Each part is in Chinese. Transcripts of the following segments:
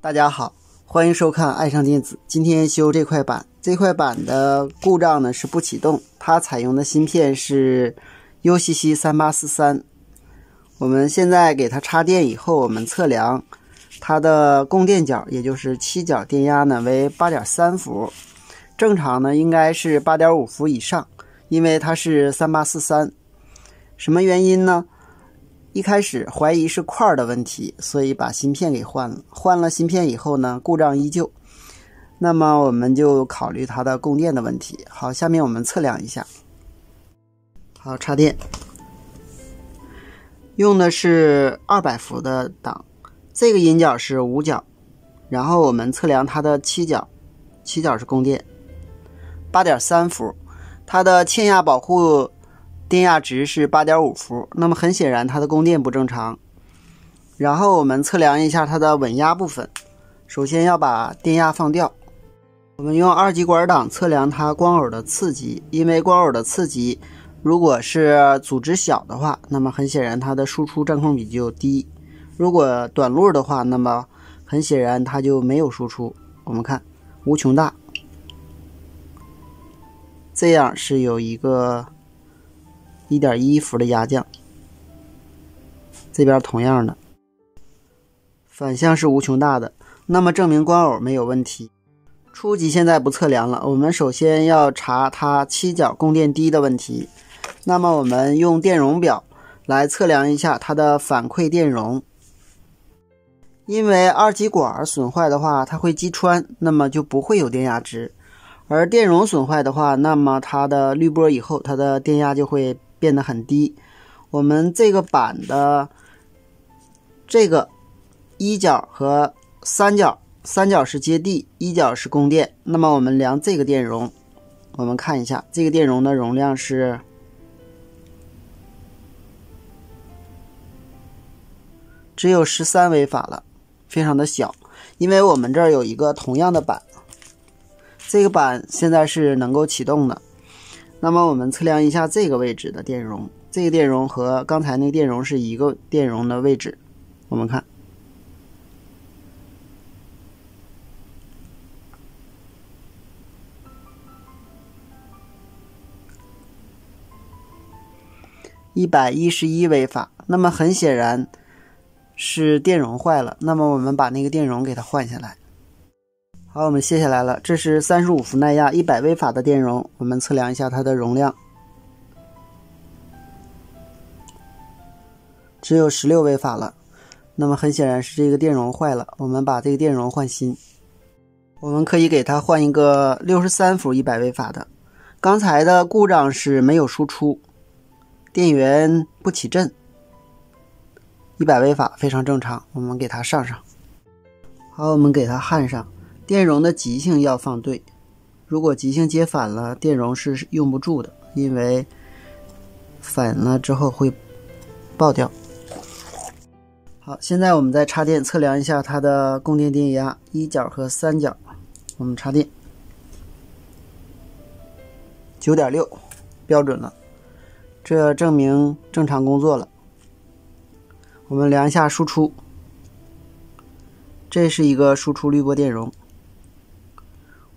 大家好，欢迎收看爱上电子。今天修这块板，这块板的故障呢是不启动，它采用的芯片是 UCC 3843。我们现在给它插电以后，我们测量它的供电角，也就是七角电压呢为 8.3 伏，正常呢应该是 8.5 伏以上，因为它是3843。什么原因呢？一开始怀疑是块的问题，所以把芯片给换了。换了芯片以后呢，故障依旧。那么我们就考虑它的供电的问题。好，下面我们测量一下。好，插电。用的是200伏的档，这个引脚是5角，然后我们测量它的7角，7角是供电 8.3 伏，它的欠压保护电压值是 8.5 伏，那么很显然它的供电不正常。然后我们测量一下它的稳压部分，首先要把电压放掉。我们用2极管档测量它光偶的刺激，因为光偶的刺激如果是阻值小的话，那么很显然它的输出占空比就低；如果短路的话，那么很显然它就没有输出。我们看无穷大，这样是有一个1.1 伏的压降，这边同样的反向是无穷大的，那么证明光偶没有问题。初级现在不测量了，我们首先要查它7角供电低的问题。那么我们用电容表来测量一下它的反馈电容，因为2极管损坏的话它会击穿，那么就不会有电压值，而电容损坏的话，那么它的滤波以后它的电压就会变得很低。我们这个板的这个1角和3角，3角是接地，1角是供电。那么我们量这个电容，我们看一下这个电容的容量是只有13微法了，非常的小。因为我们这儿有一个同样的板，这个板现在是能够启动的。那么我们测量一下这个位置的电容，这个电容和刚才那个电容是一个电容的位置。我们看111微法，那么很显然是电容坏了，那么我们把那个电容给它换下来。好，我们卸下来了，这是35伏耐压100微法的电容，我们测量一下它的容量，只有16微法了，那么很显然是这个电容坏了，我们把这个电容换新。我们可以给它换一个63伏100微法的。刚才的故障是没有输出，电源不起震，100微法非常正常，我们给它上上。好，我们给它焊上。电容的极性要放对，如果极性接反了，电容是用不住的，因为反了之后会爆掉。好，现在我们再插电测量一下它的供电电压，1角和3角。我们插电 9.6 标准了，这证明正常工作了。我们量一下输出，这是一个输出滤波电容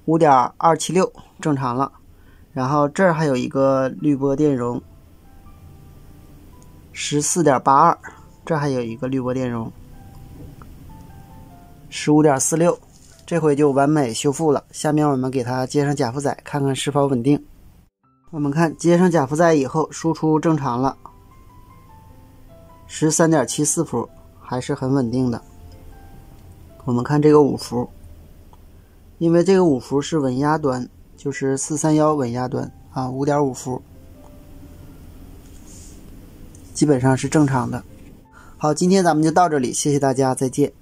5.276 正常了。然后这儿还有一个滤波电容 14.82， 这还有一个滤波电容 15.46， 这回就完美修复了。下面我们给它接上假负载，看看是否稳定。我们看接上假负载以后，输出正常了， 13.74 伏，还是很稳定的。我们看这个5伏，因为这个5伏是稳压端，就是431稳压端啊， 5.5 伏基本上是正常的。好，今天咱们就到这里，谢谢大家，再见。